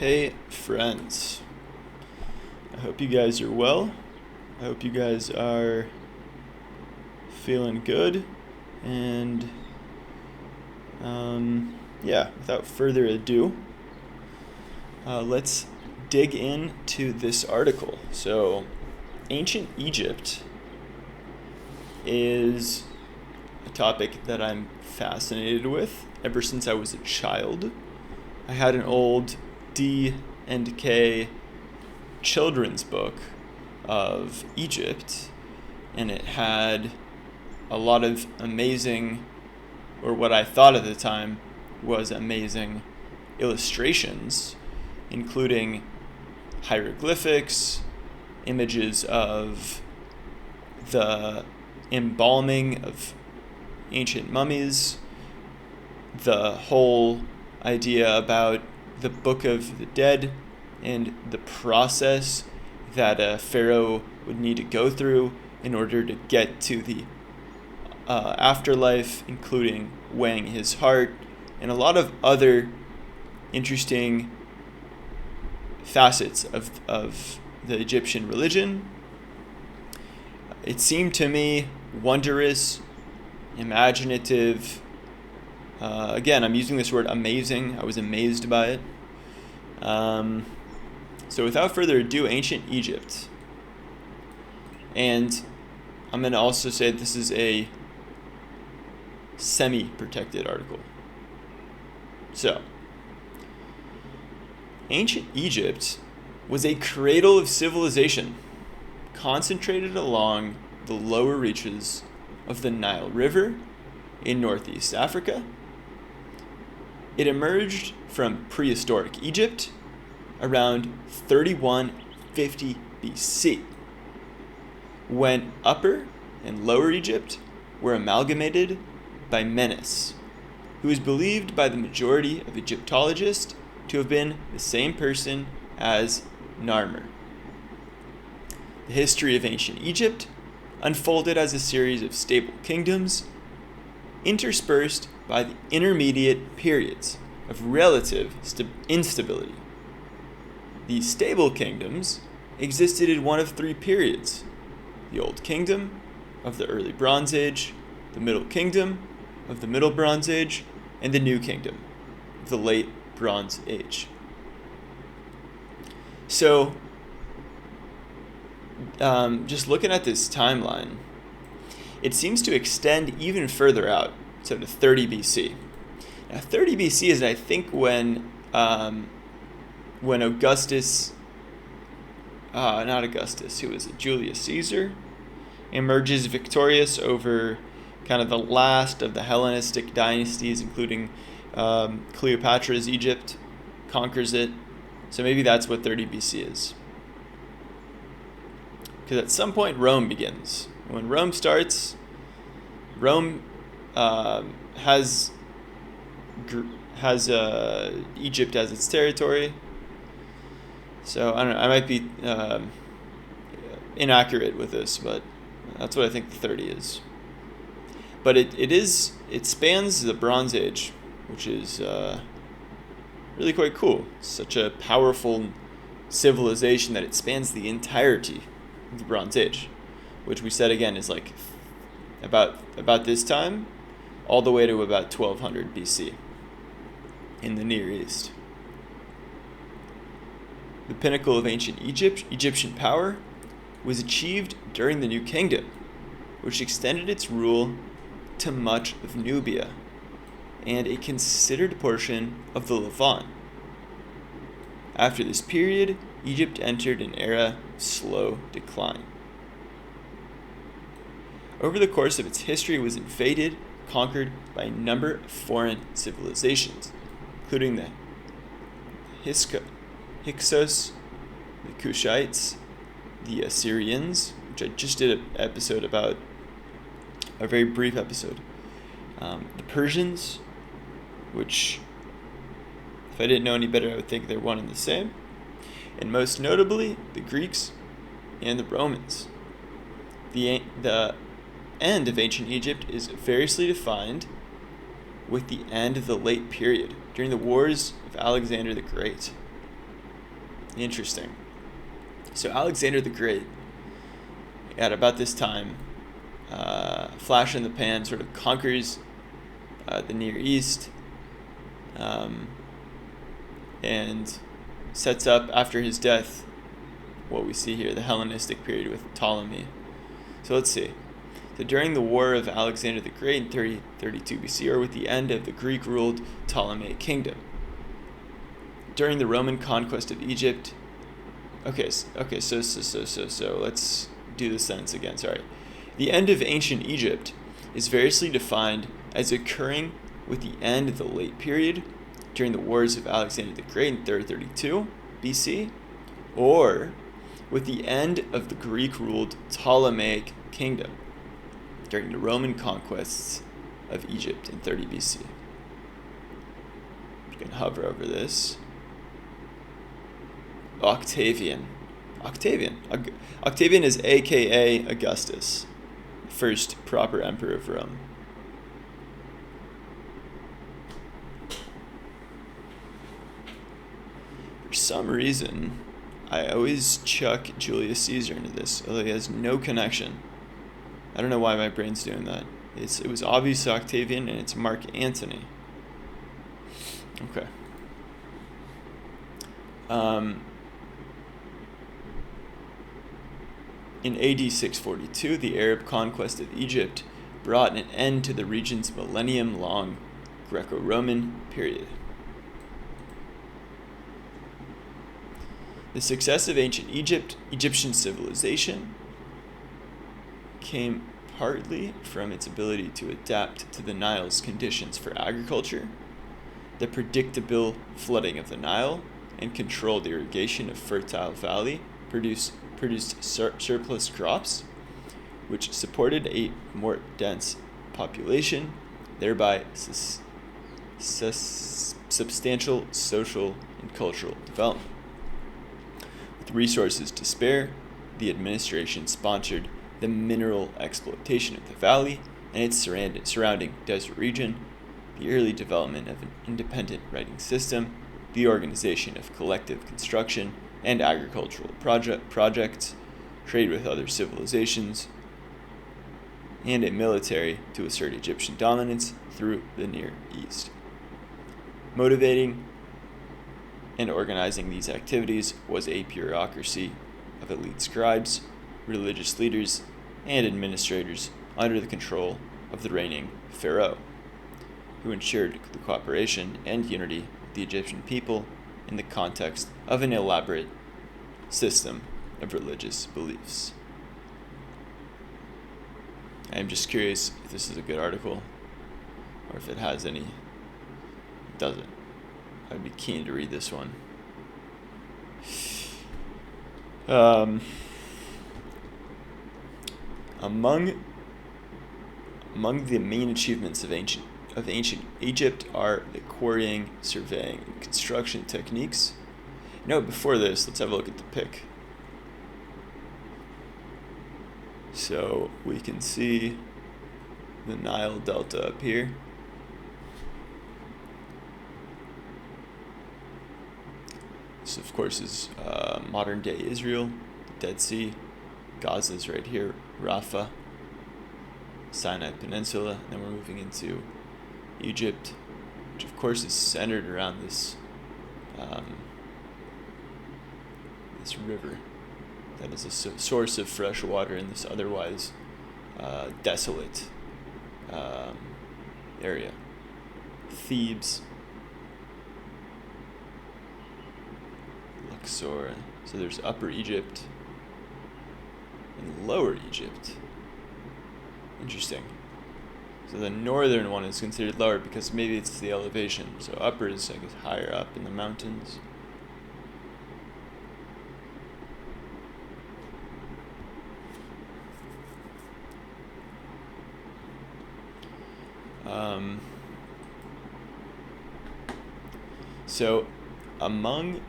Hey friends, I hope you guys are well. I hope you guys are feeling good. And without further ado, let's dig into this article. So, ancient Egypt is a topic that I'm fascinated with ever since I was a child. I had an old D&K children's book of Egypt, and it had a lot of amazing, or what I thought at the time was amazing, illustrations, including hieroglyphics, images of the embalming of ancient mummies, the whole idea about the Book of the Dead and the process that a pharaoh would need to go through in order to get to the afterlife, including weighing his heart, and a lot of other interesting facets of the Egyptian religion. It seemed to me wondrous, imaginative. Again, I'm using this word amazing. I was amazed by it. So without further ado, ancient Egypt. And I'm going to also say this is a semi-protected article. So, ancient Egypt was a cradle of civilization concentrated along the lower reaches of the Nile River in northeast Africa. It emerged from prehistoric Egypt around 3150 BC, when Upper and Lower Egypt were amalgamated by Menes, who is believed by the majority of Egyptologists to have been the same person as Narmer. The history of ancient Egypt unfolded as a series of stable kingdoms interspersed by the intermediate periods of relative instability. These stable kingdoms existed in one of three periods: the Old Kingdom of the Early Bronze Age, the Middle Kingdom of the Middle Bronze Age, and the New Kingdom of the Late Bronze Age. So, just looking at this timeline, it seems to extend even further out, so to 30 BC. Now, 30 BC is, I think, when Augustus, not Augustus, who was it? Julius Caesar, emerges victorious over kind of the last of the Hellenistic dynasties, including Cleopatra's Egypt, conquers it. So maybe that's what 30 BC is. Because at some point Rome begins. When Rome starts, Rome has Egypt as its territory. So I don't know. I might be inaccurate with this, but that's what I think the 30 is. But it spans the Bronze Age, which is really quite cool. Such a powerful civilization that it spans the entirety of the Bronze Age, which we said again is like about this time, all the way to about 1200 BC in the Near East. The pinnacle of ancient Egyptian power, was achieved during the New Kingdom, which extended its rule to much of Nubia and a considered portion of the Levant. After this period, Egypt entered an era of slow decline. Over the course of its history, it was invaded, conquered by a number of foreign civilizations, including the Hyksos, the Kushites, the Assyrians, which I just did an episode about, a very brief episode, the Persians, which, if I didn't know any better, I would think they're one and the same, and most notably, the Greeks and the Romans. The end of ancient Egypt is variously defined with the end of the late period, during the wars of Alexander the Great. Interesting. So Alexander the Great, at about this time, flash in the pan, sort of conquers the Near East, and sets up, after his death, what we see here, the Hellenistic period with Ptolemy. So let's see. So during the War of Alexander the Great in 3032 BC, or with the end of the Greek-ruled Ptolemaic kingdom. During the Roman conquest of Egypt. So let's do the sentence again, sorry. The end of ancient Egypt is variously defined as occurring with the end of the late period during the wars of Alexander the Great in 332 BC, or with the end of the Greek-ruled Ptolemaic kingdom during the Roman conquests of Egypt in 30 BC. You can hover over this. Octavian is aka Augustus, first proper emperor of Rome. For some reason, I always chuck Julius Caesar into this, although he has no connection. I don't know why my brain's doing that. It was obvious Octavian, and it's Mark Antony. Okay. In AD 642, the Arab conquest of Egypt brought an end to the region's millennium-long Greco-Roman period. The success of ancient Egyptian civilization, came partly from its ability to adapt to the Nile's conditions for agriculture, the predictable flooding of the Nile, and controlled irrigation of fertile valley produced surplus crops, which supported a more dense population, thereby substantial social and cultural development. With resources to spare, the administration sponsored the mineral exploitation of the valley and its surrounding desert region, the early development of an independent writing system, the organization of collective construction and agricultural projects, trade with other civilizations, and a military to assert Egyptian dominance through the Near East. Motivating and organizing these activities was a bureaucracy of elite scribes, religious leaders, and administrators under the control of the reigning pharaoh, who ensured the cooperation and unity of the Egyptian people in the context of an elaborate system of religious beliefs. I'm just curious if this is a good article or if it has any. It doesn't. I'd be keen to read this one. Among the main achievements of ancient Egypt are the quarrying, surveying, and construction techniques. Before this, let's have a look at the pic. So we can see the Nile Delta up here. This, of course, is modern-day Israel, the Dead Sea. Gaza's right here, Rafah, Sinai Peninsula, and then we're moving into Egypt, which of course is centered around this this river that is a source of fresh water in this otherwise desolate area. Thebes, Luxor. So there's Upper Egypt and Lower Egypt. Interesting. So the northern one is considered lower because maybe it's the elevation. So upper is, I guess, higher up in the mountains. So among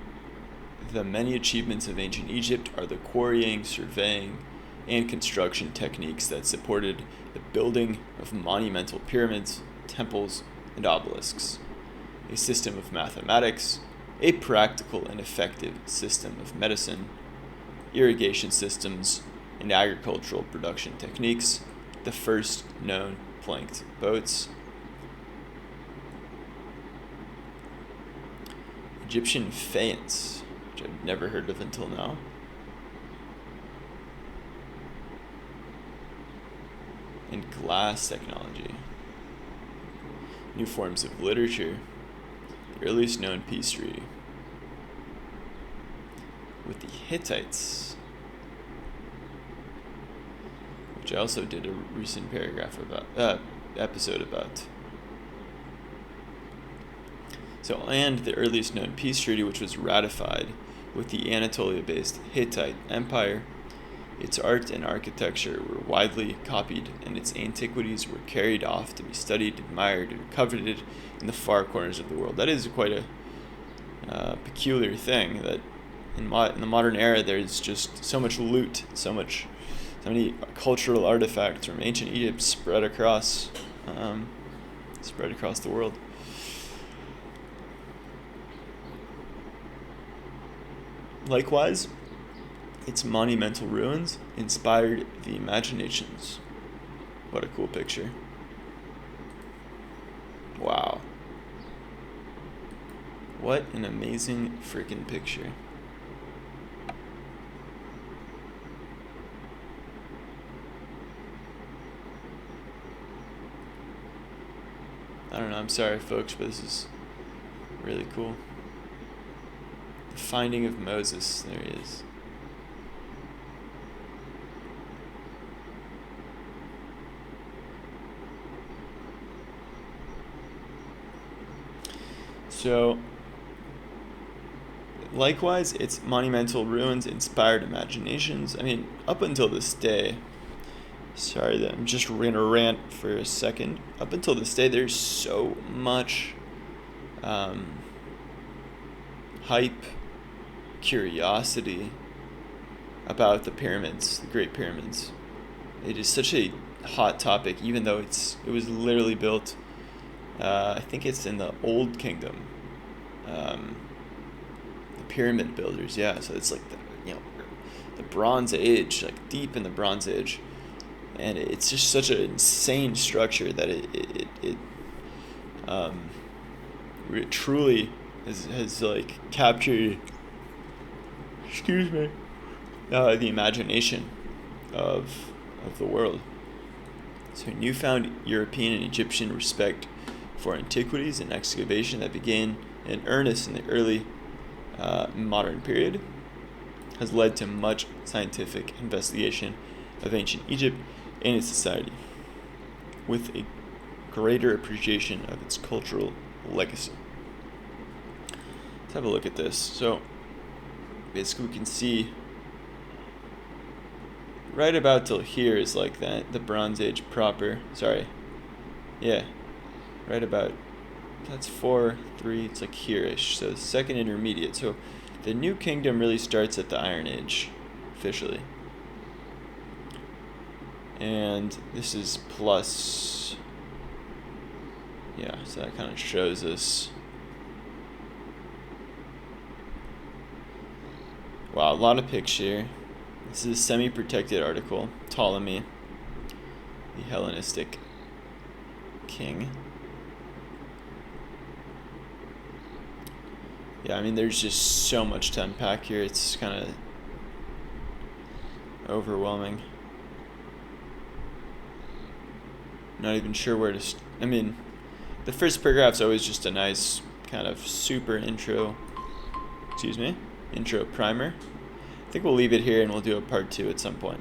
the many achievements of ancient Egypt are the quarrying, surveying, and construction techniques that supported the building of monumental pyramids, temples, and obelisks, a system of mathematics, a practical and effective system of medicine, irrigation systems, and agricultural production techniques, the first known planked boats. Egyptian faience, which I've never heard of until now. And glass technology. New forms of literature. The earliest known peace treaty with the Hittites, which I also did a recent episode about. So, and the earliest known peace treaty, which was ratified with the Anatolia-based Hittite Empire. Its art and architecture were widely copied, and its antiquities were carried off to be studied, admired, and coveted in the far corners of the world. That is quite a peculiar thing, that in the modern era there's just so much loot, so many cultural artifacts from ancient Egypt spread across the world. Likewise, its monumental ruins inspired the imaginations. What a cool picture. Wow. What an amazing freaking picture. I don't know, I'm sorry folks, but this is really cool. The finding of Moses, there he is. So, likewise, its monumental ruins inspired imaginations. I mean, up until this day, sorry that I'm just going to rant for a second. Up until this day, there's so much hype, curiosity about the pyramids, the Great Pyramids. It is such a hot topic, even though it was literally built, I think it's in the Old Kingdom. The pyramid builders, yeah. So it's like the Bronze Age, like deep in the Bronze Age, and it's just such an insane structure that it truly has like captured, the imagination of the world. So newfound European and Egyptian respect for antiquities and excavation that began in earnest in the early modern period has led to much scientific investigation of ancient Egypt and its society, with a greater appreciation of its cultural legacy. Let's have a look at this. So basically we can see right about till here is like the Bronze Age proper. Right about, that's 4, 3, it's like here-ish. So the second intermediate. So the New Kingdom really starts at the Iron Age, officially. And this is plus, so that kind of shows us. Wow, a lot of picture. This is a semi-protected article. Ptolemy, the Hellenistic king. Yeah, I mean, there's just so much to unpack here. It's kind of overwhelming. Not even sure where to. I mean, the first paragraph's always just a nice kind of super intro primer. I think we'll leave it here and we'll do a part 2 at some point.